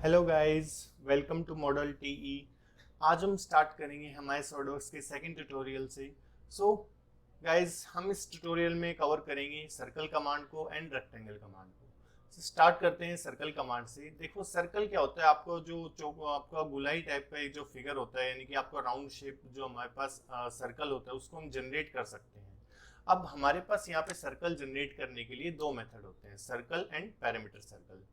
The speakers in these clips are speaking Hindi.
Hello guys, welcome to model TE. आज हम स्टार्ट करेंगे हमारे सॉलिडवर्क्स के सेकंड ट्यूटोरियल से। सो गाइस, हम इस ट्यूटोरियल में कवर करेंगे सर्कल कमांड को एंड रेक्टेंगल कमांड को। स्टार्ट करते हैं सर्कल कमांड से। देखो सर्कल क्या होता है, आपको आपका गोलाई टाइप का एक जो फिगर होता है, यानी कि आपका राउंड शेप जो हमारे पास सर्कल होता है उसको हम जनरेट कर सकते हैं। अब हमारे पास यहाँ पे सर्कल जनरेट करने के लिए दो मेथड होते हैं, सर्कल एंड पैरामीटर सर्कल।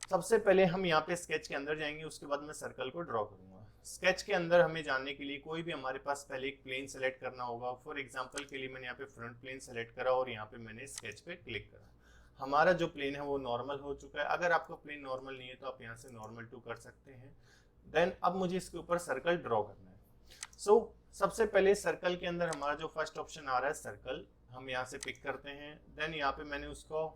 सबसे पहले हम यहाँ पे स्केच के अंदर जाएंगे, उसके बाद मैं सर्कल को ड्रॉ करूंगा। स्केच के अंदर हमें जाने के लिए कोई भी हमारे पास पहले एक प्लेन सेलेक्ट करना होगा। फॉर एग्जांपल के लिए मैंने यहाँ पे फ्रंट प्लेन सेलेक्ट करा और यहाँ पे मैंने स्केच पे क्लिक करा। हमारा जो प्लेन है वो नॉर्मल हो चुका है। अगर आपका प्लेन नॉर्मल नहीं है तो आप यहाँ से नॉर्मल टू कर सकते हैं। देन अब मुझे इसके ऊपर सर्कल ड्रॉ करना है। सबसे पहले सर्कल के अंदर हमारा जो फर्स्ट ऑप्शन आ रहा है सर्कल, हम यहाँ से पिक करते हैं। देन यहाँ पे मैंने उसको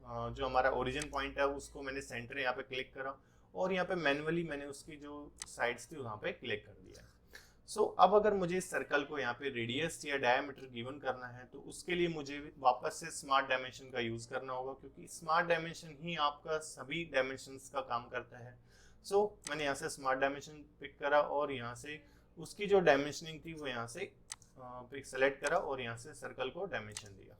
जो हमारा ओरिजिन पॉइंट है उसको मैंने सेंटर यहाँ पे क्लिक करा और यहाँ पे मैन्युअली मैंने उसकी जो साइड्स थी वहाँ पे क्लिक कर दिया। अब अगर मुझे इस सर्कल को यहाँ पे रेडियस या डायमीटर गिवन करना है तो उसके लिए मुझे वापस से स्मार्ट डायमेंशन का यूज करना होगा, क्योंकि स्मार्ट डायमेंशन ही आपका सभी डायमेंशंस का काम करता है। मैंने यहाँ से स्मार्ट डायमेंशन पिक करा और यहाँ से उसकी जो डायमेंशनिंग थी वो यहाँ से पिक सेलेक्ट करा और यहाँ से सर्कल को डायमेंशन दिया।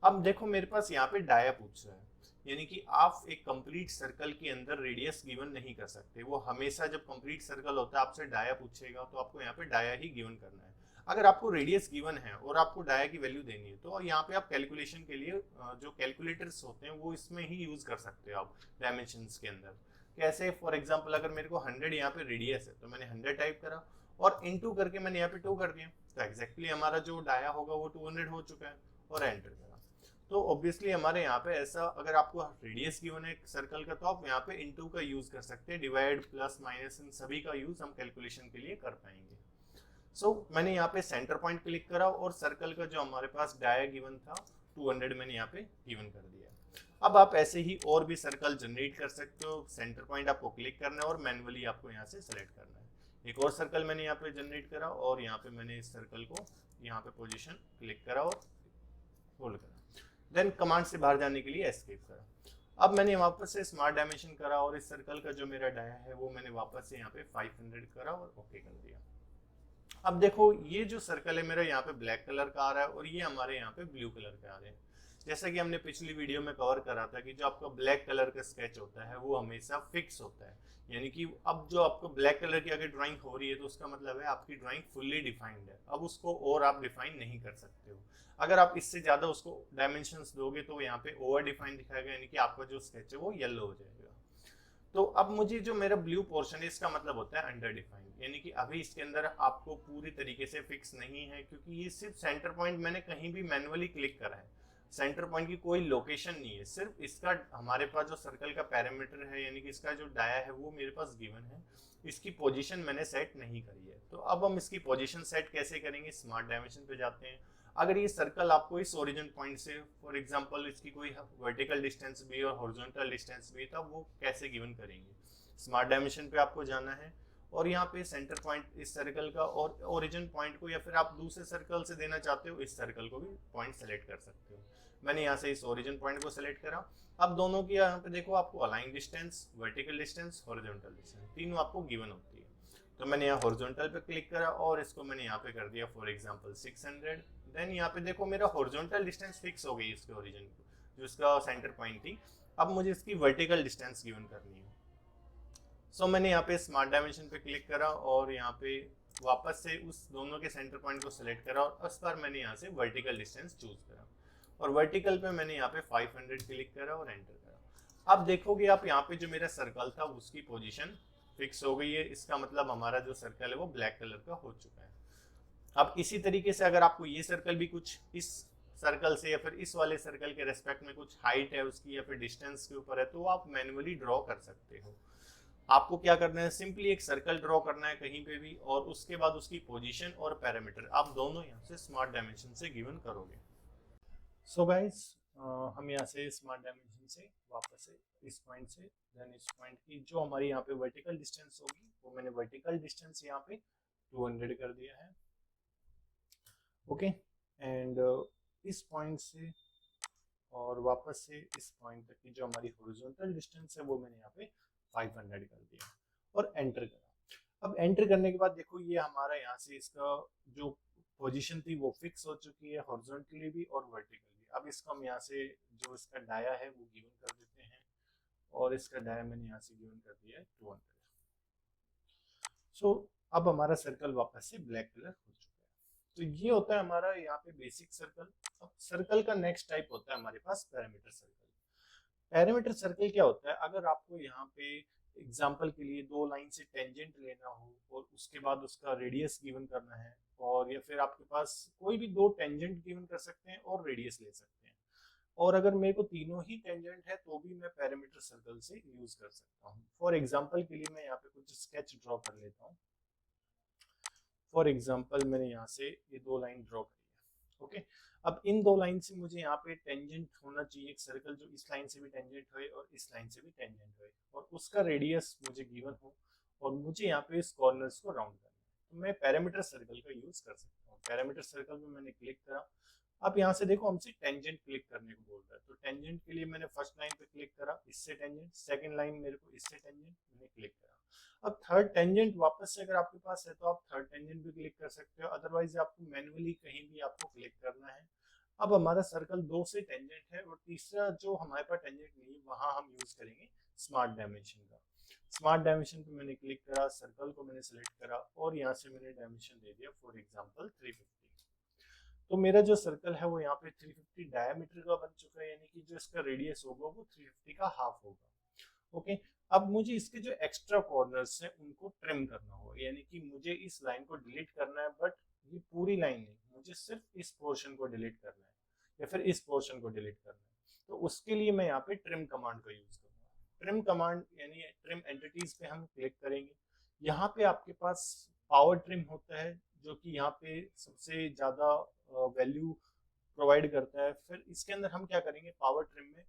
अब देखो मेरे पास यहाँ पे डाया पूछ रहा है, यानी कि आप एक कंप्लीट सर्कल के अंदर रेडियस गिवन नहीं कर सकते। वो हमेशा जब कंप्लीट सर्कल होता है आपसे डाया पूछेगा तो आपको यहाँ पे डाया ही गिवन करना है। अगर आपको रेडियस गिवन है और आपको डाया की वैल्यू देनी है तो यहाँ पे आप कैलकुलेशन के लिए जो कैलकुलेटर्स होते हैं वो इसमें ही यूज कर सकते हो आप डायमेंशंस के अंदर। कैसे? फॉर एग्जाम्पल अगर मेरे को 100 यहाँ पे रेडियस है तो मैंने 100 टाइप करा और इनटू करके मैंने यहाँ पे 2 कर दिया, तो एक्जैक्टली हमारा जो डाया होगा वो 200 हो चुका है और एंटर करा। तो ऑब्वियसली हमारे यहाँ पे ऐसा, अगर आपको रेडियस गिवन है सर्कल का तो आप यहाँ पे इनटू का यूज कर सकते हैं। डिवाइड प्लस माइनस इन सभी का यूज हम कैलकुलेशन के लिए कर पाएंगे। मैंने यहाँ पे सेंटर पॉइंट क्लिक करा और सर्कल का जो हमारे पास डाया गिवन था 200 मैंने यहाँ पे गिवन कर दिया। अब आप ऐसे ही और भी सर्कल जनरेट कर सकते हो। सेंटर पॉइंट आपको क्लिक करना है और मैनुअली आपको यहाँ से सेलेक्ट करना है। एक और सर्कल मैंने यहाँ पे जनरेट करा और यहाँ पे मैंने इस सर्कल को यहाँ पे पोजीशन क्लिक करा और होल्ड करा। देन कमांड से बाहर जाने के लिए एस्केप करा। अब मैंने वापस से स्मार्ट डायमेंशन करा और इस सर्कल का जो मेरा डाया है वो मैंने वापस से यहाँ पे 500 करा और ओके कर दिया। अब देखो ये जो सर्कल है मेरा यहाँ पे ब्लैक कलर का आ रहा है और ये हमारे यहाँ पे ब्लू कलर के आ रहे हैं। जैसा कि हमने पिछली वीडियो में कवर करा था कि जो आपका ब्लैक कलर का स्केच होता है वो हमेशा फिक्स होता है, यानी कि अब जो आपको ब्लैक कलर की अगर ड्राइंग हो रही है तो उसका मतलब है आपकी ड्राइंग फुल्ली डिफाइंड है। अब उसको और आप डिफाइन नहीं कर सकते हो। अगर आप इससे ज्यादा उसको डायमेंशंस दोगे तो यहाँ पे ओवर डिफाइन दिखाएगा, यानी कि आपका जो स्केच है वो येलो हो जाएगा। तो अब मुझे जो मेरा ब्लू पोर्शन है इसका मतलब होता है अंडर डिफाइंड, यानी कि अभी इसके अंदर आपको पूरी तरीके से फिक्स नहीं है, क्योंकि ये सिर्फ सेंटर पॉइंट मैंने कहीं भी मैनुअली क्लिक करा है। सेंटर पॉइंट की कोई लोकेशन नहीं है, सिर्फ इसका हमारे पास जो सर्कल का पैरामीटर है, यानी कि इसका जो डाया है वो मेरे पास गिवन है। इसकी पोजीशन मैंने सेट नहीं करी है। तो अब हम इसकी पोजीशन सेट कैसे करेंगे? स्मार्ट डायमेंशन पे जाते हैं। अगर ये सर्कल आपको इस ओरिजिन पॉइंट से, फॉर एग्जांपल इसकी कोई वर्टिकल डिस्टेंस भी और हॉरिजॉन्टल डिस्टेंस भी, तब वो कैसे गिवन करेंगे? स्मार्ट डायमेंशन पे आपको जाना है और यहाँ पे सेंटर पॉइंट इस सर्कल का और ओरिजिन पॉइंट को, या फिर आप दूसरे सर्कल से देना चाहते हो इस सर्कल को भी पॉइंट सेलेक्ट कर सकते हो। मैंने यहाँ से इस ओरिजिन पॉइंट को सेलेक्ट करा। अब दोनों की यहाँ पे देखो आपको align distance, vertical distance, horizontal distance तीनों आपको गिवन होती है। तो मैंने यहाँ हॉरिजॉन्टल पे क्लिक करा और इसको मैंने यहाँ पे कर दिया फॉर एग्जांपल 600। देन यहाँ पे देखो मेरा हॉरिजॉन्टल डिस्टेंस फिक्स हो गई इसके ओरिजिन को, जो इसका सेंटर पॉइंट थी। अब मुझे इसकी वर्टिकल डिस्टेंस गिवन करनी है। मैंने यहाँ पे स्मार्ट डायमेंशन पे क्लिक करा और यहाँ पे वापस से उस दोनों के सेंटर पॉइंट को सिलेक्ट करा और उस पर मैंने यहाँ से वर्टिकल डिस्टेंस चूज करा और वर्टिकल पे मैंने यहाँ पे 500 क्लिक करा और एंटर करा। अब देखोगे आप यहाँ पे जो मेरा सर्कल था उसकी पोजीशन फिक्स हो गई है। इसका मतलब हमारा जो सर्कल है वो ब्लैक कलर का हो चुका है। अब इसी तरीके से अगर आपको ये सर्कल भी कुछ इस सर्कल से या फिर इस वाले सर्कल के रेस्पेक्ट में कुछ हाइट है उसकी या फिर डिस्टेंस के ऊपर है तो आप मैन्युअली ड्रॉ कर सकते हो। आपको क्या करना है, सिंपली एक सर्कल ड्रॉ करना है कहीं पे भी और उसके बाद उसकी पोजीशन और पैरामीटर आप दोनों यहाँ से स्मार्ट डायमेंशन से गिवन करोगे। गाइस, हम यहाँ से स्मार्ट डायमेंशन से वापस से इस पॉइंट से देन इस पॉइंट की जो हमारी यहाँ पे वर्टिकल डिस्टेंस होगी वो मैंने वर्टिकल डिस्टेंस यहाँ पे 200 कर दिया है। ओके, एंड इस पॉइंट से और वापस से इस पॉइंट तक की जो हमारी हॉरिजॉन्टल डिस्टेंस है वो मैंने यहाँ पे 500 कर दिया और एंटर करा। अब एंटर करने के बाद देखो ये हमारा यहाँ से इसका जो पोजीशन थी वो फिक्स हो चुकी है, हॉरिजॉन्टली भी और वर्टिकली भी। अब इसको हम यहाँ से जो इसका डाया है वो गिवन कर देते हैं और इसका डाया मैंने यहाँ से गिवन कर दिया है 200। सो अब हमारा सर्कल वापस से ब्लैक कलर हो चुका है। तो ये होता है हमारा यहाँ पे बेसिक सर्कल। अब सर्कल का नेक्स्ट टाइप होता है हमारे पास पैरामीटर सर्कल। पैरामीटर सर्कल क्या होता है, अगर आपको यहाँ पे एग्जाम्पल के लिए दो लाइन से टेंजेंट लेना हो और उसके बाद उसका रेडियस गिवन करना है, और या फिर आपके पास कोई भी दो टेंजेंट गिवन कर सकते हैं और रेडियस ले सकते हैं, और अगर मेरे को तीनों ही टेंजेंट है तो भी मैं पैरामीटर सर्कल से यूज कर सकता हूँ। फॉर एग्जाम्पल के लिए मैं यहाँ पे कुछ स्केच ड्रॉ कर लेता हूँ। फॉर एग्जाम्पल मैंने यहाँ से ये दो लाइन ड्रॉ करी है। ओके, अब इन दो लाइन से मुझे यहाँ पे टेंजेंट होना चाहिए एक सर्कल जो इस लाइन से भी टेंजेंट होए और इस लाइन से भी टेंजेंट होए, और उसका रेडियस मुझे गिवन हो, और मुझे यहाँ पे इस कॉर्नर्स को राउंड करना है। तो मैं पैरामीटर सर्कल का यूज कर सकता हूँ। पैरामीटर सर्कल में मैंने क्लिक करा। अब यहाँ से देखो हमसे टेंजेंट क्लिक करने को बोल रहा है, तो टेंजेंट के लिए मैंने फर्स्ट लाइन पे क्लिक करा, इससे टेंजेंट, सेकंड लाइन मेरे को इससे टेंजेंट, मैंने क्लिक करा। अब थर्ड टेंजेंट वापस से अगर आपके पास है तो आप थर्ड टेंजेंट भी क्लिक कर सकते हो, अदरवाइज आपको मैन्युअली कहीं भी आपको क्लिक करना है। अब हमारा सर्कल दो से टेंजेंट है, और तीसरा जो हमारे पास टेंजेंट नहीं है वहां हम यूज करेंगे स्मार्ट डायमेंशन का। स्मार्ट डायमेंशन पे मैंने क्लिक करा, सर्कल को मैंने सेलेक्ट करा और यहाँ से मैंने डायमेंशन दे दिया फॉर एग्जांपल 350। तो मेरा जो सर्कल है वो यहाँ पे 350 डायमीटर का बन चुका है, यानी कि जो इसका रेडियस होगा वो 350 का हाफ होगा। ओके, अब मुझे इसके जो एक्स्ट्रा कॉर्नर्स हैं उनको ट्रिम करना होगा, यानी कि मुझे इस लाइन को डिलीट करना है, बट ये पूरी लाइन नहीं, मुझे सिर्फ इस पोर्शन को डिलीट करना है या फिर इस पोर्शन को डिलीट करना है। तो उसके लिए मैं यहाँ पे ट्रिम कमांड का यूज करूंगा। ट्रिम कमांड यानी ट्रिम एंटिटीज पे हम क्लिक करेंगे। यहाँ पे आपके पास पावर ट्रिम होता है जो कि यहाँ पे सबसे ज्यादा वैल्यू प्रोवाइड करता है। फिर इसके अंदर हम क्या करेंगे, पावर ट्रिम में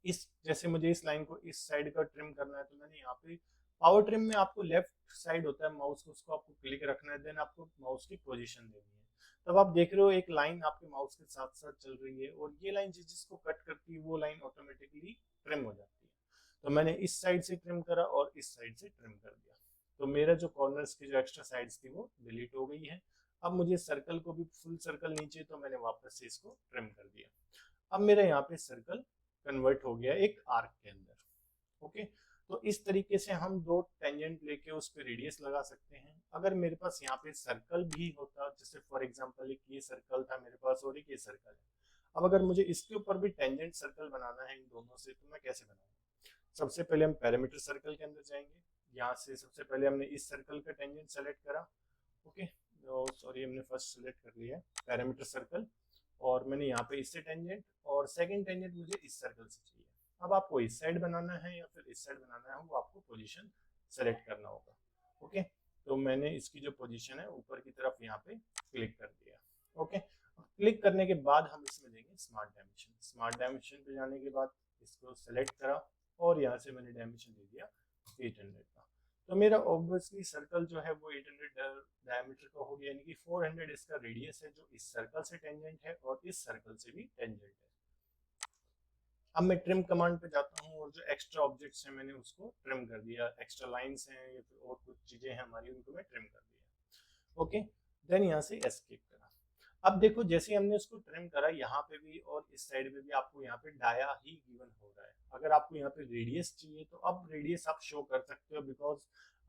इस जैसे मुझे इस लाइन को इस साइड का ट्रिम करना है, तो मैंने यहाँ पे पावर ट्रिम में आपको लेफ्ट साइड होता है माउस को, उसको आपको क्लिक रखना है, देन आपको माउस की पोजीशन देनी है। तब आप देख रहे हो एक लाइन आपके माउस के साथ साथ चल रही है, और ये लाइन जिसको कट करती है वो लाइन ऑटोमेटिकली ट्रिम हो जाती है। तो मैंने इस साइड से ट्रिम करा और इस साइड से ट्रिम कर दिया, तो मेरा जो कॉर्नर्स की जो एक्स्ट्रा साइड्स थी वो डिलीट हो गई है। अब मुझे सर्कल को भी फुल सर्कल नीचे, तो मैंने वापस से इसको ट्रिम कर दिया। अब मेरा यहाँ पे सर्कल कन्वर्ट हो गया एक आर्क के अंदर। ओके, तो इस तरीके से हम दो टेंजेंट लेके उस पर रेडियस लगा सकते हैं। अगर मेरे पास यहाँ पे सर्कल भी होता, जैसे फॉर एग्जांपल एक ये सर्कल था मेरे पास और एक ये सर्कल है, अब अगर मुझे इसके ऊपर भी टेंजेंट सर्कल बनाना है इन दोनों से, तो मैं कैसे बनाऊंगा? सबसे पहले हम पैरामीटर सर्कल के अंदर जाएंगे। यहाँ से सबसे पहले हमने इस सर्कल का टेंजेंट सेलेक्ट करा। ओके, सॉरी हमने फर्स्ट सेलेक्ट कर लिया पैरामीटर सर्कल, और मैंने यहाँ पे इससे टेंजेंट, और सेकंड टेंजेंट मुझे इस सर्कल से चाहिए। अब आपको इस साइड बनाना है या फिर इस साइड बनाना है, वो आपको पोजीशन सेलेक्ट करना होगा। ओके, तो मैंने इसकी जो पोजीशन है ऊपर की तरफ यहाँ पे क्लिक कर दिया। ओके, क्लिक करने के बाद हम इसमें देंगे स्मार्ट डायमेंशन। स्मार्ट डायमेंशन पे जाने के बाद इसको सेलेक्ट करा और यहाँ से मैंने डायमेंशन दे दिया 800 का। तो मेरा ऑब्वियसली सर्कल जो है वो 800 डायमीटर का हो गया, यानी कि 400 इसका रेडियस है जो इस सर्कल से टेंजेंट है और इस सर्कल से भी टेंजेंट है। अब मैं ट्रिम कमांड पे जाता हूँ और जो एक्स्ट्रा ऑब्जेक्ट्स हैं मैंने उसको ट्रिम कर दिया, एक्स्ट्रा लाइंस हैं या फिर और कुछ चीजें हैं हमारी, उनको मैं ट्रिम कर दिया। ओके, देन यहाँ से एस्केप करा। अब देखो जैसे हमने उसको ट्रिम करा, यहाँ पे भी और इस साइड पे भी आपको यहाँ पे डाया ही गिवन हो रहा है। अगर आपको यहाँ पे रेडियस चाहिए तो अब रेडियस आप शो कर सकते हो, बिकॉज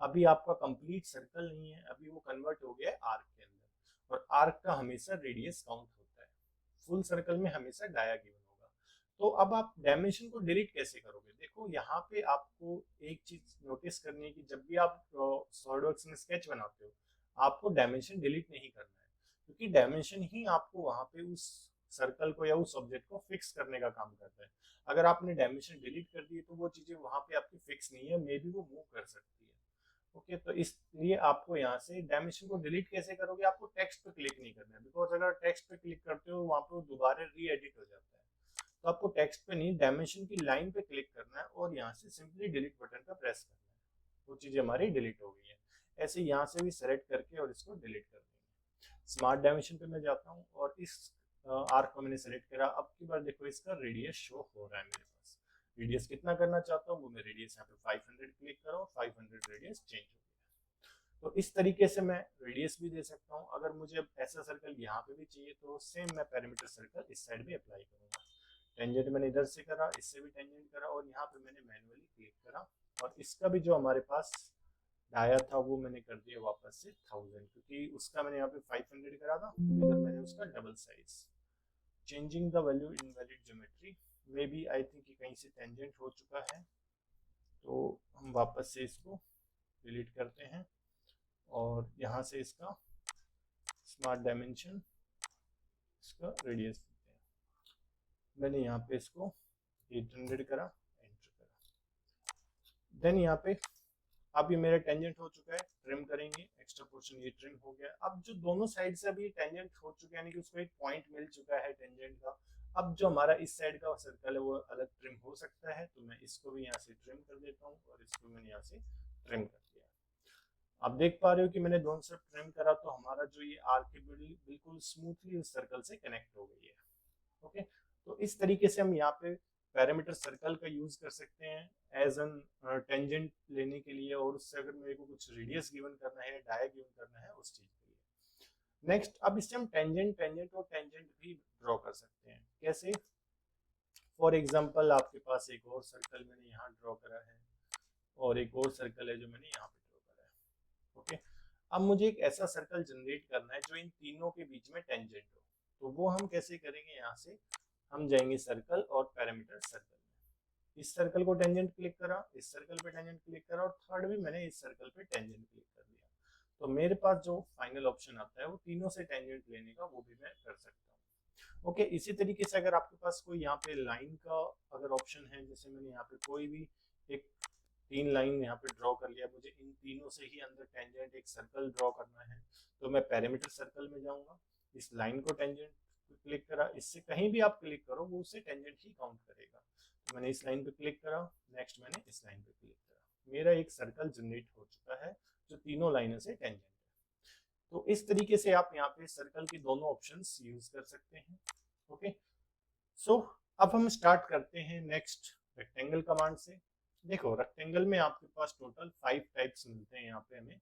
अभी आपका कंप्लीट सर्कल नहीं है, अभी वो कन्वर्ट हो गया है आर्क के अंदर, और आर्क का हमेशा रेडियस काउंट होता है, फुल सर्कल में हमेशा डाया गिवन होगा। तो अब आप डायमेंशन को डिलीट कैसे करोगे? देखो यहाँ पे आपको एक चीज नोटिस करनी है कि जब भी आप सॉलिडवर्क्स में स्केच बनाते हो, आपको डायमेंशन डिलीट नहीं करना है, क्योंकि डायमेंशन ही आपको वहां पे उस सर्कल को या उस ऑब्जेक्ट को फिक्स करने का काम करता है। अगर आपने डायमेंशन डिलीट कर दिए तो वो चीजें वहां पे आपकी फिक्स नहीं है, मे बी वो मूव कर सकती है। ओके, तो इसलिए आपको यहाँ से डायमेंशन को डिलीट कैसे करोगे? आपको टेक्स्ट पे क्लिक नहीं करना है, बिकॉज अगर टेक्स्ट पे क्लिक करते हो वहां पे दोबारा री एडिट हो जाता है। तो आपको टेक्स्ट पे नहीं, डायमेंशन की लाइन पे क्लिक करना है और यहाँ से सिंपली डिलीट बटन पे प्रेस करना है, वो चीजें हमारी डिलीट हो गई है। ऐसे यहाँ से भी सेलेक्ट करके और इसको डिलीट कर देंगे। स्मार्ट डायमेंशन पे मैं जाता हूँ और इस आर्क को मैंने सेलेक्ट करा। अब की बार देखो इसका रेडियस शो हो रहा है मेरे पास। रेडियस कितना करना चाहता हूँ वो मैं रेडियस यहाँ पे 500 क्लिक करा और 500 रेडियस चेंज हो गया। तो इस तरीके से मैं रेडियस भी दे सकता हूँ। अगर मुझे अब ऐसा सर्कल यहाँ पे भी चाहिए तो सेम मैं पैरामीटर सर्कल इस साइड भी अप्लाई करूंगा। टेंजेंट मैंने इधर से करा, इससे भी टेंजेंट करा और यहाँ पे मैंने मैनुअली क्लिक करा और इसका भी जो हमारे पास डाया था वो मैंने कर दिया वापस से 1000, क्योंकि उसका मैंने यहाँ पे 500 करा था, तो इधर मैंने उसका double size. Changing the value in valid geometry, maybe I think कहीं से टेंजेंट हो चुका है, तो हम वापस से इसको डिलीट करते हैं और यहाँ से इसका स्मार्ट डायमेंशन, इसका रेडियस देते हैं। मैंने यहाँ पे इसको 800 करा, एंटर करा। देन यहाँ पे अब ये मेरा टेंजेंट हो चुका है, ट्रिम करेंगे, एक्स्ट्रा पोर्शन ये ट्रिम हो गया। अब जो दोनों साइड से अभी टेंजेंट हो चुका है, यानी कि उसको एक पॉइंट मिल चुका है टेंजेंट का। अब जो हमारा इस साइड का सर्कल है वो अलग ट्रिम हो सकता है, तो मैं इसको भी यहाँ से ट्रिम कर देता हूँ और इसको मैंने यहाँ से ट्रिम कर दिया। आप देख पा रहे हो कि मैंने दोनों से ट्रिम करा तो हमारा जो ये आर्क बिल्कुल स्मूथली उस सर्कल से कनेक्ट हो गई है। ओके, तो इस तरीके से हम यहाँ पे पैरामीटर सर्कल का यूज कर सकते हैं एज एन टेंजेंट लेने के लिए, और उससे अगर मेरे को कुछ रेडियस गिवन करना है, डाया गिवन करना है उस चीज के लिए। नेक्स्ट, अब इससे हम टेंजेंट और टेंजेंट भी ड्रॉ कर सकते हैं। कैसे? फॉर एग्जांपल आपके पास एक और सर्कल मैंने यहाँ ड्रॉ करा है और एक और सर्कल है जो मैंने यहाँ पे ड्रॉ करा है। ओके, अब मुझे एक ऐसा सर्कल जनरेट करना है जो इन तीनों के बीच में टेंजेंट हो। तो वो हम कैसे करेंगे? यहाँ से हम जाएंगे सर्कल और पैरामीटर सर्कल में, इस सर्कल को टेंजेंट क्लिक करा, इस सर्कल पे टेंजेंट क्लिक करा और थर्ड भी मैंने इस सर्कल पे टेंजेंट क्लिक कर दिया। तो मेरे पास जो फाइनल ऑप्शन आता है वो तीनों से टेंजेंट लेने का, वो भी मैं कर सकता हूँ। ओके, इसी तरीके से अगर आपके पास कोई यहाँ पे लाइन का अगर ऑप्शन है, जैसे मैंने यहाँ पे कोई भी एक 3 लाइन यहाँ पे ड्रॉ कर लिया, मुझे इन तीनों से ही अंदर टेंजेंट एक सर्कल ड्रॉ करना है, तो मैं पैरामीटर सर्कल में जाऊंगा, इस लाइन को टेंजेंट क्लिक करा, इससे कहीं भी आप क्लिक करो वो उससे टेंजेंट ही काउंट करेगा। तो मैंने इस लाइन पे क्लिक करा, नेक्स्ट मैंने इस लाइन पे क्लिक करा, मेरा एक सर्कल जनरेट हो चुका है जो तीनों लाइनों से टेंजेंट है। तो इस तरीके से आप यहाँ पे सर्कल के दोनों ऑप्शंस यूज कर सकते हैं। ओके, सो अब हम स्टार्ट करते हैं नेक्स्ट रेक्टेंगल कमांड से। देखो, रेक्टेंगल में आपके पास टोटल 5 टाइप्स मिलते हैं यहाँ पे हमें।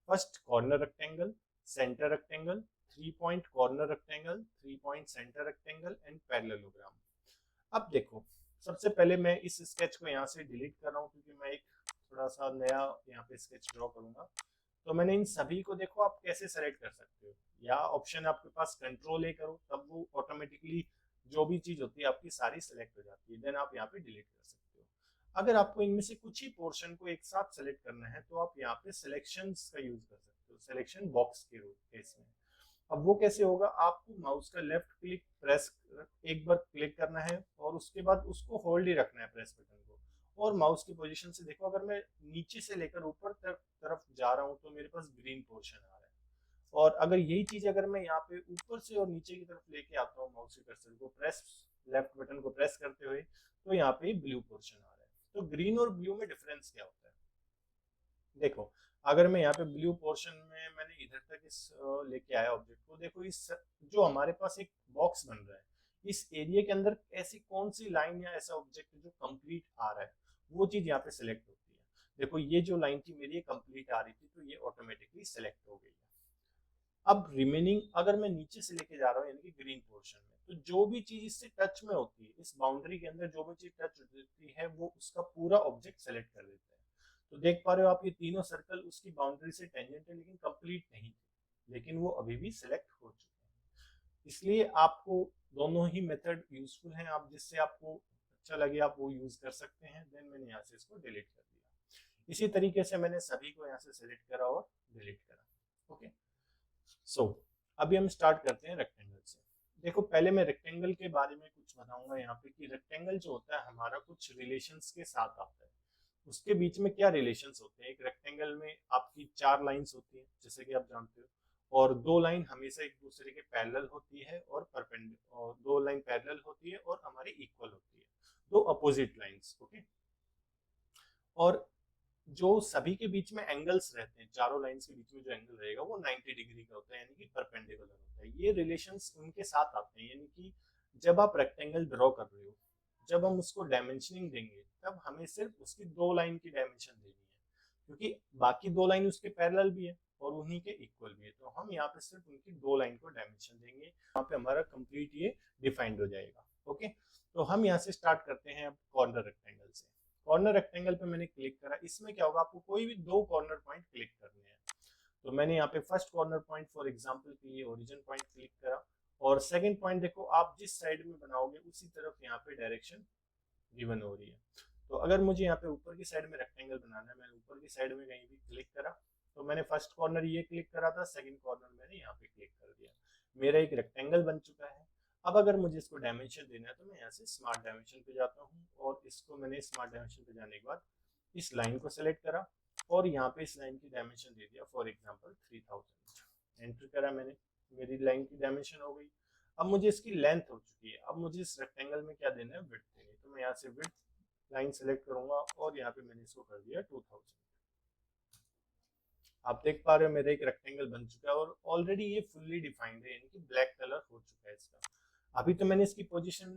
First, corner rectangle, centre rectangle, 3 point corner rectangle, 3 point centre rectangle and parallelogram. अब देखो, सबसे पहले मैं इस स्केच को यहाँ से डिलीट कर रहा हूँ क्योंकि मैं एक थोड़ा सा नया यहाँ पे स्केच ड्रॉ करूंगा। तो मैंने इन सभी को, देखो आप कैसे सेलेक्ट कर सकते हो, या ऑप्शन आपके पास कंट्रोल ए करो, तब वो ऑटोमेटिकली जो भी चीज होती है आपकी सारी सेलेक्ट हो जाती है, देन आप यहाँ पे डिलीट कर सकते हो। अगर आपको इनमें से कुछ ही पोर्शन को एक साथ सेलेक्ट करना है तो आप यहाँ पे सिलेक्शंस का यूज कर सकते हो, सिलेक्शन बॉक्स के केस में। अब वो कैसे होगा? आपको माउस का लेफ्ट क्लिक प्रेस एक बार क्लिक करना है और उसके बाद उसको होल्ड ही रखना है प्रेस बटन को, और माउस की पोजीशन से देखो, अगर मैं नीचे से लेकर ऊपर तरफ जा रहा हूँ तो मेरे पास ग्रीन पोर्शन आ रहा है, और अगर यही चीज अगर मैं यहाँ पे ऊपर से और नीचे की तरफ लेके आता हूँ माउस के कर्सर को प्रेस, लेफ्ट बटन को प्रेस करते हुए, तो यहाँ पे ब्लू पोर्शन आ रहा है। तो ग्रीन और ब्लू में डिफरेंस क्या होता है? देखो, अगर मैं यहाँ पे ब्लू पोर्शन में मैंने इधर तक इस लेके आया ऑब्जेक्ट को, देखो इस जो हमारे पास एक बॉक्स बन रहा है, इस एरिया के अंदर ऐसी कौन सी लाइन या ऐसा ऑब्जेक्ट जो कंप्लीट आ रहा है, वो चीज यहाँ पे सिलेक्ट होती है। देखो, ये जो लाइन थी मेरी कंप्लीट आ रही थी, तो ये ऑटोमेटिकली सिलेक्ट हो गई है। अब रिमेनिंग अगर मैं नीचे से लेके जा रहा हूँ यानी कि ग्रीन पोर्शन में, तो जो भी चीज इससे टच में होती है, इस बाउंड्री के अंदर जो भी चीज टच होती है, वो उसका पूरा ऑब्जेक्ट सेलेक्ट कर देता है। तो देख पा रहे हो आप, ये तीनों सर्कल उसकी बाउंड्री से टेंजेंट है लेकिन कंप्लीट नहीं थे, लेकिन वो अभी भी सिलेक्ट हो चुके हैं। इसलिए आपको दोनों ही मेथड यूजफुल हैं, आप जिससे आपको अच्छा लगे आप वो यूज कर सकते हैं। देन मैंने यहाँ से इसको डिलीट कर दिया। इसी तरीके से मैंने सभी को यहाँ से सिलेक्ट करा और डिलीट करा। ओके, सो अभी हम स्टार्ट करते हैं रेक्टेंगल से। देखो, पहले मैं रेक्टेंगल के बारे में कुछ बताऊंगा यहाँ पे, कि रेक्टेंगल जो होता है हमारा कुछ रिलेशंस के साथ आता है। उसके बीच में क्या रिलेशंस होते हैं? एक रेक्टेंगल में आपकी 4 लाइंस होती हैं जैसे कि आप जानते हो, और 2 लाइन हमेशा एक दूसरे के पैरेलल होती है और परपेंडिकुलर, और 2 लाइन पैरेलल होती है और हमारी इक्वल होती है, 2 अपोजिट लाइंस। ओके, और जो सभी के बीच में एंगल्स रहते हैं, चारों लाइंस के बीच में जो एंगल रहेगा वो 90 डिग्री का होता है, यानी कि परपेंडिकुलर होता है। ये रिलेशंस उनके साथ आते हैं, यानी कि जब आप रेक्टेंगल ड्रॉ कर रहे हो, जब हम उसको डायमेंशनिंग देंगे तब हमें सिर्फ उसकी 2 लाइन की डायमेंशन देनी है, क्योंकि बाकी 2 लाइन उसके पैरेलल भी है और उन्हीं के इक्वल भी है, तो हम यहाँ पे सिर्फ उनकी 2 लाइन को डायमेंशन देंगे, यहाँ पे हमारा कंप्लीट ये डिफाइंड हो जाएगा। ओके, तो हम यहाँ से स्टार्ट करते हैं अब कॉर्नर रेक्टेंगल से। कॉर्नर रेक्टेंगल पे मैंने क्लिक करा, इसमें क्या होगा, आपको कोई भी 2 कॉर्नर पॉइंट क्लिक करने हैं। तो मैंने यहाँ पे first corner point for example के लिए ओरिजिन पॉइंट क्लिक करा, और सेकंड पॉइंट देखो आप जिस साइड में बनाओगे उसी तरफ यहाँ पे डायरेक्शन गिवन हो रही है। तो अगर मुझे यहाँ पे ऊपर की साइड में रेक्टेंगल बनाना है, मैंने ऊपर की साइड में कहीं भी क्लिक करा, तो मैंने फर्स्ट कॉर्नर ये क्लिक करा था, सेकंड कॉर्नर मैंने यहाँ पे क्लिक कर दिया, मेरा एक रेक्टेंगल बन चुका है। अब अगर मुझे इसको डायमेंशन देना है तो मैं यहाँ से स्मार्ट डायमेंशन पे जाता हूँ, और इसको मैंने स्मार्ट डायमेंशन पे जाने के बाद इस लाइन को सेलेक्ट करा और यहाँ पे इस लाइन की डायमेंशन दे दिया, फॉर एग्जाम्पल 3000। एंटर करा मैंने, मेरी लाइन की डायमेंशन हो गई। अब मुझे इसकी लेंथ हो चुकी है, अब मुझे इस रेक्टेंगल में क्या देना है, विड्थ देनी है। तो मैं यहाँ से विड्थ लाइन सेलेक्ट करूंगा और यहाँ पे मैंने इसको कर दिया 2000। आप देख पा रहे हो मेरा एक रेक्टेंगल बन चुका है और ऑलरेडी ये फुल्ली डिफाइंड है, यानी कि ब्लैक कलर हो चुका है इसका। अभी तो मैंने इसकी पोजीशन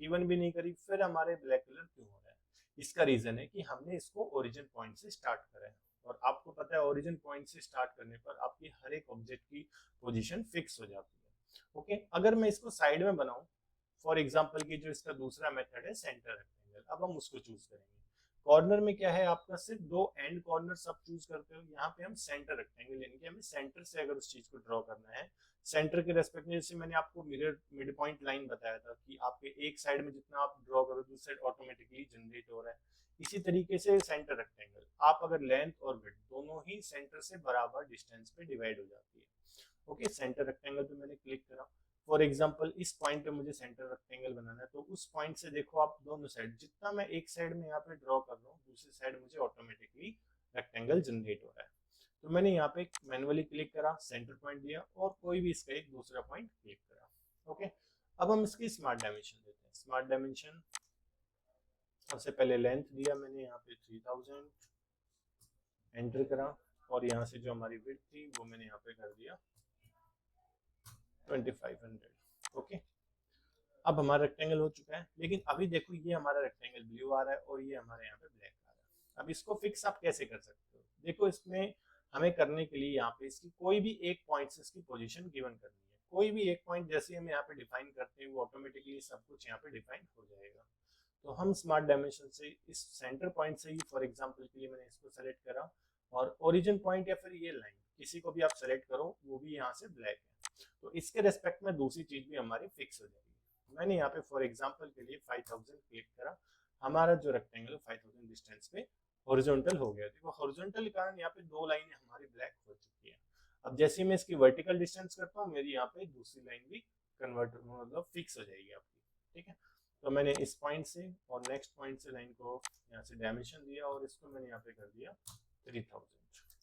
गिवन भी नहीं करी, फिर हमारे ब्लैक कलर क्यों हो रहा है? इसका रीजन है कि हमने इसको ओरिजिन पॉइंट से स्टार्ट करा है, और आपको पता है ओरिजिन पॉइंट से स्टार्ट करने पर आपकी हर एक ऑब्जेक्ट की पोजीशन फिक्स हो जाती है। ओके, अगर मैं इसको साइड में बनाऊं, फॉर एग्जांपल की जो इसका दूसरा मेथड है सेंटर रेक्टेंगल, अब हम उसको चूज करेंगे। कॉर्नर में क्या है, आपका सिर्फ 2 एंड कॉर्नर सब चूज करते हो, यहाँ पे हम सेंटर रेक्टेंगल, यानी कि हमें सेंटर से अगर उस चीज को ड्रॉ करना है, सेंटर के रेस्पेक्ट में, जैसे मैंने आपको मिड पॉइंट लाइन बताया था कि आपके एक साइड में जितना आप ड्रॉ करो दूसरी साइड ऑटोमेटिकली जनरेट हो रहा है, इसी तरीके से सेंटर रेक्टेंगल आप अगर लेंथ और विड्थ दोनों ही सेंटर से बराबर डिस्टेंस पे डिवाइड हो जाती है। ओके, सेंटर रेक्टेंगल पे मैंने क्लिक करा, फॉर एग्जाम्पल इस पॉइंट पे मुझे सेंटर रेक्टेंगल बनाना है, तो उस पॉइंट से देखो आप दोनों साइड, जितना मैं एक साइड में यहाँ पे ड्रॉ कर रहा हूँ दूसरी साइड मुझे ऑटोमेटिकली रेक्टेंगल जनरेट हो रहा है। तो मैंने यहाँ पे मैनुअली क्लिक करा, सेंटर पॉइंट दिया और कोई भी इसका एक दूसरा पॉइंट क्लिक करा। ओके, अब हम इसकी स्मार्ट डायमेंशन देते हैं। स्मार्ट डायमेंशन सबसे पहले लेंथ दिया मैंने यहाँ पे 3000, एंटर करा, और यहाँ से जो हमारी विड्थ थी वो मैंने यहाँ पे कर दिया 2500। ओके, अब हमारा रेक्टेंगल हो चुका है, लेकिन अभी देखो ये हमारा रेक्टेंगल ब्लू आ रहा है और ये हमारे यहाँ पे ब्लैक आ रहा है। अब इसको फिक्स आप कैसे कर सकते हो? देखो इसमें हमें करने के लिए यहाँ पे इसकी कोई भी एक पॉइंट से इसकी पोजीशन गिवन करनी है, कोई भी एक पॉइंट जैसे हम यहाँ पे डिफाइन करते हैं वो ऑटोमेटिकली सब कुछ यहाँ पे डिफाइन हो जाएगा। तो हम स्मार्ट डायमेंशन से इस सेंटर पॉइंट से ही, फॉर एग्जाम्पल के लिए मैंने इसको सेलेक्ट करा, और ओरिजिन पॉइंट या फिर ये लाइन किसी को भी आप सेलेक्ट करो, वो भी यहाँ से ब्लैक है, तो इसके रेस्पेक्ट में दूसरी चीज भी हमारी फिक्स हो जाएगी। मैंने यहाँ पे फॉर एग्जांपल के लिए 5000 क्लिक करा, हमारा जो रेक्टेंगल 5000 डिस्टेंस पे हॉरिजॉन्टल हो गया। देखो हॉरिजॉन्टल के कारण यहाँ पे 2 लाइनें हमारी ब्लैक हो चुकी है। अब जैसे मैं इसकी वर्टिकल डिस्टेंस करता हूँ, मेरी यहाँ पे दूसरी लाइन भी कन्वर्ट मतलब फिक्स हो जाएगी आपकी। ठीक है, तो मैंने इस पॉइंट से और नेक्स्ट पॉइंट से लाइन को यहाँ से डायमेंशन दिया और इसको मैंने यहाँ पे कर दिया 3000।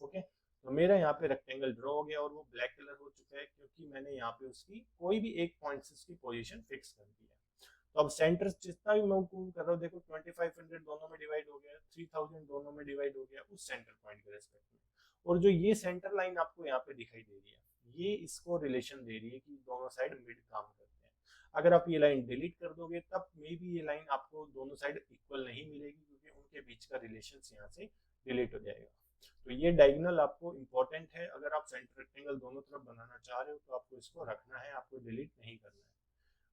ओके, तो मेरा यहाँ पे रेक्टेंगल ड्रॉ हो गया और वो ब्लैक कलर हो चुका है, क्योंकि मैंने यहाँ पे उसकी कोई भी एक पॉइंट से उसकी पोजीशन फिक्स कर दी है। तो अब सेंटर जितना भी मैं मूव कर रहा हूँ, देखो 2500 दोनों में डिवाइड हो गया, 3000 दोनों में डिवाइड हो गया उस सेंटर पॉइंट के रेस्पेक्ट में। और जो ये सेंटर लाइन आपको यहाँ पे दिखाई दे रही है, ये इसको रिलेशन दे रही है कि दोनों साइड मिड काम करते हैं। अगर आप ये लाइन डिलीट कर दोगे तब मे बी ये लाइन आपको दोनों साइड इक्वल नहीं मिलेगी, क्योंकि उनके बीच का रिलेशन यहाँ से डिलीट हो जाएगा। तो ये डायगोनल आपको इंपॉर्टेंट है, अगर आप सेंटर रेक्टेंगल दोनों तरफ बनाना चाह रहे हो तो आपको इसको रखना है, आपको डिलीट नहीं करना है।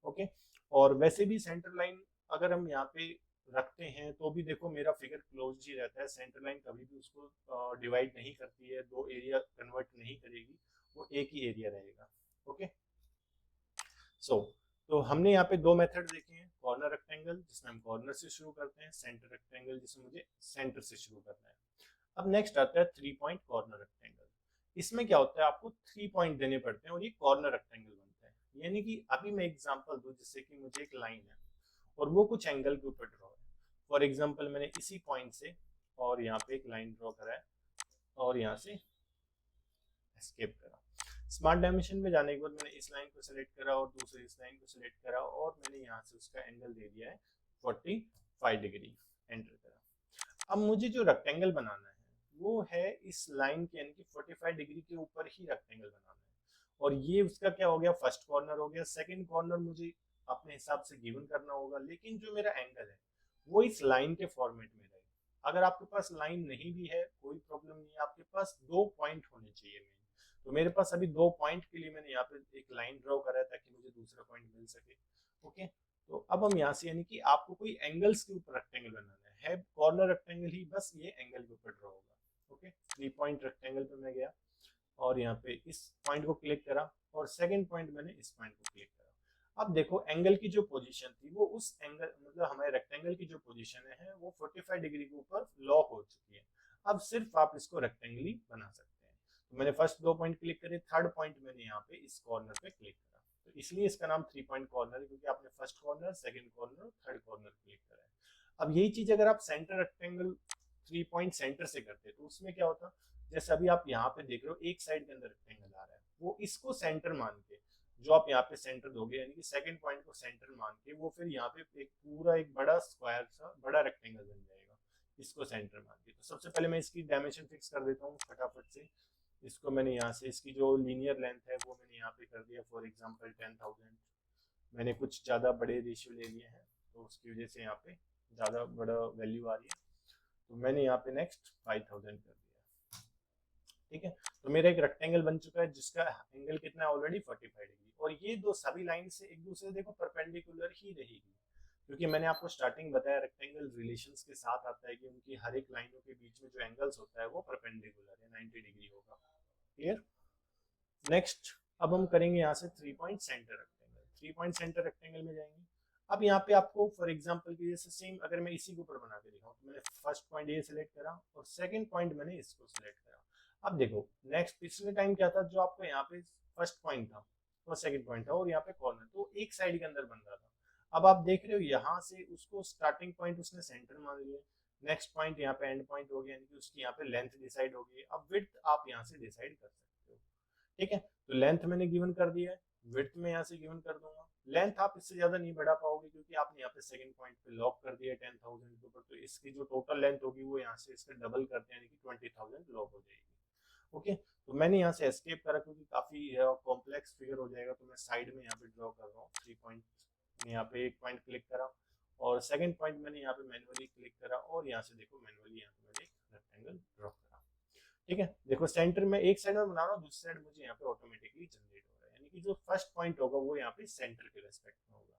ओके, और वैसे भी सेंटर लाइन अगर हम यहाँ पे रखते हैं तो भी देखो मेरा फिगर क्लोज ही रहता है, सेंटर लाइन कभी भी उसको डिवाइड नहीं करती है, 2 एरिया कन्वर्ट नहीं करेगी, वो एक ही एरिया रहेगा। ओके, तो हमने यहाँ पे 2 मेथड देखे हैं, कॉर्नर रेक्टेंगल जिसमें हम कॉर्नर से शुरू करते हैं, सेंटर रेक्टेंगल जिसमें मुझे सेंटर से शुरू करना है। अब नेक्स्ट आता है 3 पॉइंट कॉर्नर रेक्टेंगल। इसमें क्या होता है, आपको 3 पॉइंट देने पड़ते हैं और ये कॉर्नर रेक्टेंगल बनता है। यानी कि अभी मैं एग्जांपल दूं, जैसे कि मुझे एक लाइन है और वो कुछ एंगल के ऊपर ड्रॉ है। फॉर एग्जांपल मैंने इसी पॉइंट से और यहाँ पे एक लाइन ड्रॉ करा है और यहाँ से एस्केप करा। स्मार्ट डायमेंशन में जाने के बाद मैंने इस लाइन को सिलेक्ट करा और दूसरी इस लाइन को सिलेक्ट करा और मैंने यहाँ से उसका एंगल दे दिया है 45 डिग्री, एंटर करा। अब मुझे जो रेक्टेंगल बनाना है वो है इस लाइन के, यानी कि 45 डिग्री के ऊपर ही रेक्टेंगल बनाना है। और ये उसका क्या हो गया, फर्स्ट कॉर्नर हो गया। सेकंड कॉर्नर मुझे अपने हिसाब से गिवन करना होगा, लेकिन जो मेरा एंगल है वो इस लाइन के फॉर्मेट में रहे। अगर आपके पास लाइन नहीं भी है कोई प्रॉब्लम नहीं है, आपके पास 2 पॉइंट होने चाहिए मेन। तो मेरे पास अभी 2 पॉइंट के लिए मैंने यहाँ पे एक लाइन ड्रॉ करा है ताकि मुझे दूसरा पॉइंट मिल सके। ओके, तो अब हम यहाँ से यानी कि आपको कोई एंगल्स के ऊपर रेक्टेंगल बनाना है कॉर्नर रेक्टेंगल ही, बस ये एंगल के ऊपर ड्रॉ होगा। ओके, 3 पॉइंट रेक्टेंगल पे मैं गया और यहाँ पे इस पॉइंट को क्लिक करा और सेकंड पॉइंट मैंने इस पॉइंट को क्लिक करा। अब देखो एंगल की जो पोजीशन थी वो उस एंगल मतलब हमारे रेक्टेंगल की जो पोजीशन है वो 45 डिग्री के ऊपर लॉक हो चुकी है। अब सिर्फ आप इसको रेक्टेंगली बना सकते हैं। तो मैंने फर्स्ट 2 पॉइंट क्लिक करे, थर्ड पॉइंट मैंने यहाँ पे इस कॉर्नर पे क्लिक करा, तो इसलिए इसका नाम 3 पॉइंट कॉर्नर है, क्योंकि आपने first corner, second corner, third corner click करा है। अब यही चीज अगर आप सेंटर रेक्टेंगल 3 पॉइंट सेंटर से करते तो उसमें क्या होता, जैसे अभी आप यहाँ पे देख रहे हो एक साइड के अंदर रेक्टेंगल आ रहा है, वो इसको सेंटर मान के जो आप यहाँ पे सेंटर दोगे यानी कि सेकंड पॉइंट को सेंटर मान के वो फिर यहाँ पे एक पूरा एक बड़ा स्क्वायर सा बड़ा रेक्टेंगल बन जाएगा इसको सेंटर मान के। तो सबसे पहले मैं इसकी डायमेंशन फिक्स कर देता हूँ फटाफट से। इसको मैंने यहाँ से इसकी जो लीनियर लेंथ है वो मैंने यहाँ पे कर दिया फॉर एग्जांपल 10,000। मैंने कुछ ज़्यादा बड़े रेशियो ले लिए हैं तो उसकी वजह से यहाँ पे ज़्यादा बड़ा वैल्यू आ रही है, तो मैंने यहाँ पे नेक्स्ट 5,000 कर दिया। ठीक है, तो मेरा एक रेक्टेंगल बन चुका है जिसका एंगल कितना है ऑलरेडी 45 डिग्री, और ये दो सभी लाइन से एक दूसरे देखो परपेंडिकुलर ही रहेगी, क्योंकि मैंने आपको स्टार्टिंग बताया रेक्टेंगल रिलेशंस के साथ आता है कि उनकी हर एक लाइनों के बीच में जो एंगल्स होता है वो परपेंडिकुलर है, 90 डिग्री होगा। क्लियर? नेक्स्ट अब हम करेंगे यहाँ से 3 point centre rectangle. 3 point centre rectangle में जाएंगे। अब यहाँ पे आपको फॉर एग्जांपल की जैसे सेम अगर मैं इसी के ऊपर बना के दिखाऊं तो मैंने फर्स्ट पॉइंट ये सिलेक्ट करा और सेकंड पॉइंट मैंने इसको सिलेक्ट करा। अब देखो नेक्स्ट पिछले टाइम क्या था, जो आपको यहाँ पे फर्स्ट पॉइंट था और सेकंड पॉइंट था और यहाँ पे कॉर्नर, तो एक साइड के अंदर बन रहा था। अब आप देख रहे हो यहाँ से उसको स्टार्टिंग पॉइंट उसने सेंटर मान लिया, नेक्स्ट पॉइंट यहाँ पे एंड पॉइंट हो गया, यानी कि उसकी यहाँ पे लेंथ डिसाइड हो गई। अब विड्थ आप यहाँ से डिसाइड कर सकते हो। ठीक है, तो लेंथ मैंने गिवन कर दिया है, विड्थ में यहाँ से गिवन कर दूंगा। लेंथ आप इससे ज्यादा नहीं बढ़ा पाओगे क्योंकि आपने यहाँ पे सेकंड पॉइंट पे लॉक कर दिया 10,000 के ऊपर, तो इसकी जो टोटल लेंथ होगी वो यहाँ से इसका डबल करते हैं यानी कि 20,000 लॉक हो जाएगी। ओके, तो मैंने यहाँ से एस्केप करा क्योंकि काफी कॉम्प्लेक्स फिगर हो जाएगा, तो मैं साइड में यहाँ पे ड्रॉ कर रहा हूँ। 3 पॉइंट में यहाँ पे एक पॉइंट क्लिक करा और सेकंड पॉइंट मैंने यहाँ पे मैनुअली क्लिक करा और यहाँ से देखो मैनुअली यहाँ पे मैंने एक रेक्टेंगल ड्रॉ करा। ठीक है, देखो सेंटर में एक साइड में बना रहा हूँ, दूसरी साइड मुझे यहाँ पे ऑटोमेटिकली जनरेट हो रहा है, यानी कि जो फर्स्ट पॉइंट होगा वो यहाँ पे सेंटर के रेस्पेक्ट में होगा।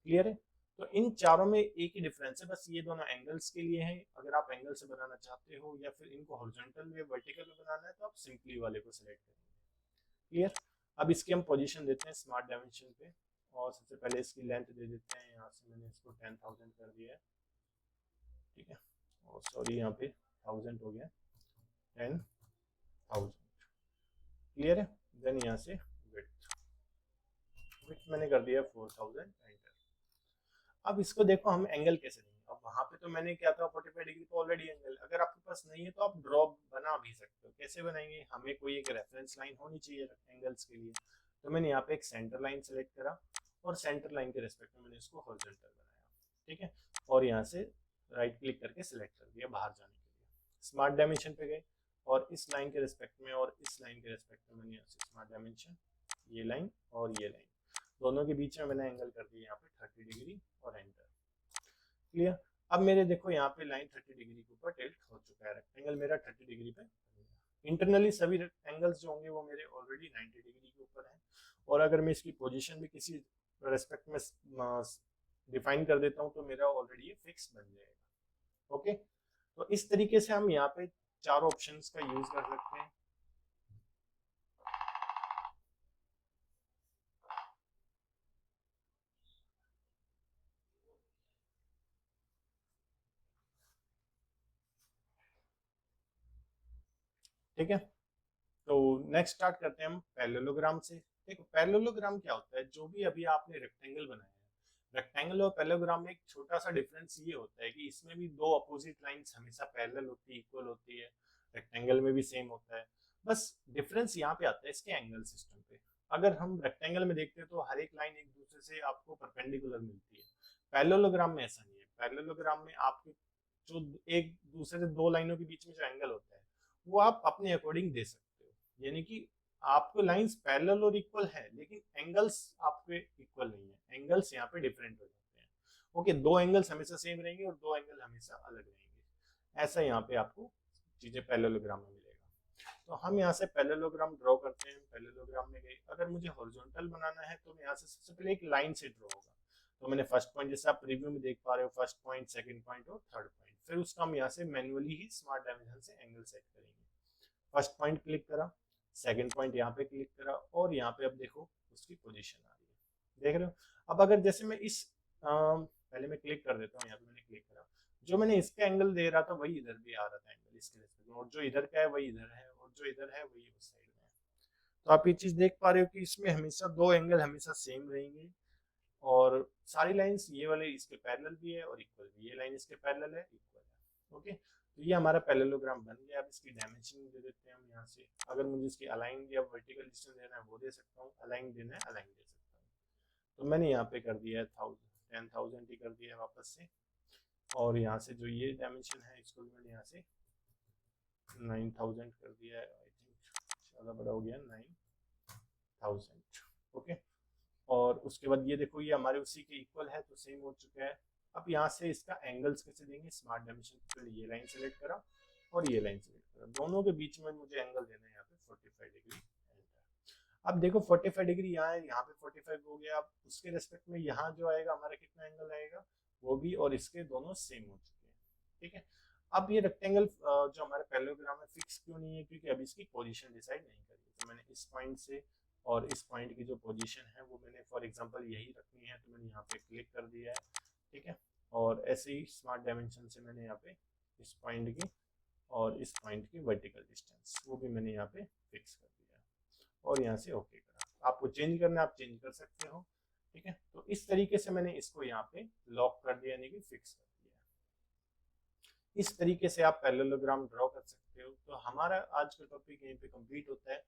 क्लियर है? तो इन चारों में एक ही डिफरेंस है, बस ये दोनों एंगल्स के लिए हैं। अगर आप एंगल से बनाना चाहते हो या फिर इनको हॉरिजॉन्टल या वर्टिकल में बनाना है तो आप सिंपली वाले को सिलेक्ट करेंगे। क्लियर? अब इसकी हम पोजीशन देते हैं स्मार्ट डायमेंशन पे और सबसे पहले इसकी लेंथ दे देते हैं। यहाँ से मैंने इसको 10,000 कर दिया है। ठीक है, और सॉरी यहाँ पे 1000 हो गया, 10,000। क्लियर है? देन यहाँ से विड्थ मैंने कर दिया 4000 एंटर। अब इसको देखो हम एंगल कैसे देंगे। अब वहां पे तो मैंने क्या था 45 डिग्री तो ऑलरेडी एंगल, अगर आपके पास नहीं है तो आप ड्रॉ बना भी सकते हो। कैसे बनाएंगे, हमें कोई एक रेफरेंस लाइन होनी चाहिए एंगल्स के लिए, तो मैंने यहाँ पे एक सेंटर लाइन सेलेक्ट करा और सेंटर लाइन के रेस्पेक्ट में मैंने इसको हॉरिजॉन्टल बनाया। ठीक है, और यहाँ से राइट क्लिक करके सिलेक्ट कर दिया बाहर जाने के लिए। स्मार्ट डायमेंशन पे गए और इस लाइन के रेस्पेक्ट में और इस लाइन के रेस्पेक्ट में मैंने यहाँ से स्मार्ट डायमेंशन, ये लाइन और ये लाइन दोनों के बीच में मैंने एंगल कर दिया यहाँ पे 30 डिग्री और एंटर। क्लियर? अब मेरे देखो यहाँ पे लाइन 30 डिग्री के ऊपर टिल्ट हो चुका है, रेक्टेंगल मेरा 30 डिग्री पे। इंटरनली सभी एंगल्स जो होंगे वो मेरे ऑलरेडी 90 डिग्री के ऊपर हैं, और अगर मैं इसकी पोजीशन भी किसी रेस्पेक्ट में डिफाइन कर देता हूँ तो मेरा ऑलरेडी ये फिक्स बन जाएगा। ओके, तो इस तरीके से हम यहाँ पे चारों ऑप्शंस का यूज कर सकते हैं। ठीक है, तो नेक्स्ट स्टार्ट करते हैं हम पैरेललोग्राम से। देखो पैरेललोग्राम क्या होता है, जो भी अभी आपने रेक्टेंगल बनाया है, रेक्टेंगल और पैरेललोग्राम में एक छोटा सा डिफरेंस ये होता है कि इसमें भी दो अपोजिट लाइंस हमेशा पैरेलल होती है, इक्वल होती है। रेक्टेंगल में भी सेम होता है, बस डिफरेंस यहाँ पे आता है इसके एंगल सिस्टम पे। अगर हम रेक्टेंगल में देखते हैं तो हर एक लाइन एक दूसरे से आपको परपेंडिकुलर मिलती है, पैरेललोग्राम में ऐसा नहीं है। पैरेललोग्राम में आपके जो एक दूसरे से दो लाइनों के बीच में जो एंगल होता है वो आप अपने अकॉर्डिंग दे सकते हो, यानी कि आपको लाइंस पैरेलल और इक्वल है, लेकिन एंगल्स आपके इक्वल नहीं है, एंगल्स यहाँ पे डिफरेंट हो जाते हैं। ओके, दो एंगल्स हमेशा सेम रहेंगे और दो एंगल हमेशा अलग रहेंगे। ऐसा यहाँ पे आपको चीजें पैरेललोग्राम में मिलेगा। तो हम यहाँ से पैरेललोग्राम ड्रॉ करते हैं। पैरेललोग्राम में गए, अगर मुझे हॉरिजॉन्टल बनाना है तो मैं यहाँ से सबसे पहले एक लाइन से ड्रॉ होगा। तो मैंने फर्स्ट पॉइंट, जैसे आप रिव्यू में देख पा रहे हो, फर्स्ट पॉइंट, सेकंड पॉइंट और थर्ड पॉइंट। फिर उसका हम यहाँ से मैन्युअली ही स्मार्ट डायमेंशन से एंगल सेट करेंगे। फर्स्ट पॉइंट क्लिक करा, सेकंड पॉइंट यहाँ पे क्लिक करा, और यहाँ पे अब देखो उसकी पोजीशन आ रही है, देख रहे हो। अब अगर जैसे मैं इस पहले मैं क्लिक कर देता हूँ, यहाँ पे मैंने क्लिक करा, जो मैंने इसका एंगल दे रहा था वही इधर भी आ रहा था एंगल इसके रिस्पेक्ट में, और जो इधर का है वही इधर है, और जो इधर है वही उस साइड में है। तो आप ये चीज देख पा रहे हो कि इसमें हमेशा दो एंगल हमेशा सेम रहेंगे, और सारी लाइंस ये वाले इसके पैरेलल भी है और इक्वल भी। ये लाइन इसके पैरेलल है, इक्वल है। ओके, तो ये हमारा पैरेललोग्राम बन गया। अब इसकी डायमेंशन दे देते हैं हम यहाँ से। अगर मुझे इसकी अलाइन या वर्टिकल डिस्टेंस देना है वो दे सकता हूँ, अलाइन देना है अलाइन दे सकता हूँ। तो मैंने यहाँ पे कर दिया है 10,000 ही कर दिया है वापस से। और यहाँ से जो ये डायमेंशन है इसको भी मैंने यहाँ से 9,000 कर दिया है। आई थिंक ज़्यादा बड़ा हो गया, 9,000। ओके, और उसके बाद ये देखो ये हमारे उसी के इक्वल है, तो सेम हो चुका है। अब यहाँ से इसका एंगल्स कैसे देंगे, स्मार्ट डायमेंशन पहले ये लाइन सेलेक्ट करा और ये लाइन सेलेक्ट करा, दोनों के बीच में मुझे एंगल देना है यहाँ पे 45 डिग्री। अब देखो 45 डिग्री यहाँ है, यहाँ पे 45 हो गया। अब उसके रेस्पेक्ट में यहाँ जो आएगा हमारा कितना एंगल आएगा, वो भी और इसके दोनों सेम हो चुके हैं। ठीक है, अब ये रेक्टेंगल जो हमारे पैरेललोग्राम में फिक्स क्यों नहीं है, क्योंकि अभी इसकी पोजीशन डिसाइड नहीं करी। तो मैंने इस पॉइंट से और इस पॉइंट की जो पोजीशन है वो मैंने फॉर एग्जांपल यही रखनी है, तो मैंने यहाँ पे क्लिक कर दिया है। ठीक है, और ऐसे ही स्मार्ट डायमेंशन से मैंने यहाँ पे इस पॉइंट की और इस पॉइंट की वर्टिकल डिस्टेंस वो भी मैंने यहाँ पे फिक्स कर दिया और यहाँ से ओके करा। आपको चेंज करना है आप चेंज कर सकते हो। ठीक है, तो इस तरीके से मैंने इसको यहाँ पे लॉक कर दिया, यानी कि फिक्स कर दिया। इस तरीके से आप पैरेललोग्राम ड्रॉ कर सकते हो। तो हमारा आज का टॉपिक यहीं पे कंप्लीट होता है।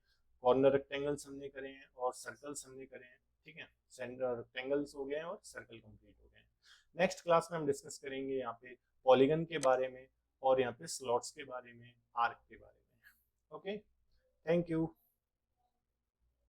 कॉर्नर रेक्टेंगल्स हमने करे हैं और सर्कल्स हमने करे हैं। ठीक है, सेंटर रेक्टेंगल्स हो गए हैं और सर्कल कंप्लीट हो गए हैं। नेक्स्ट क्लास में हम डिस्कस करेंगे यहाँ पे पॉलीगन के बारे में और यहाँ पे स्लॉट्स के बारे में, आर्क के बारे में। Okay, thank you.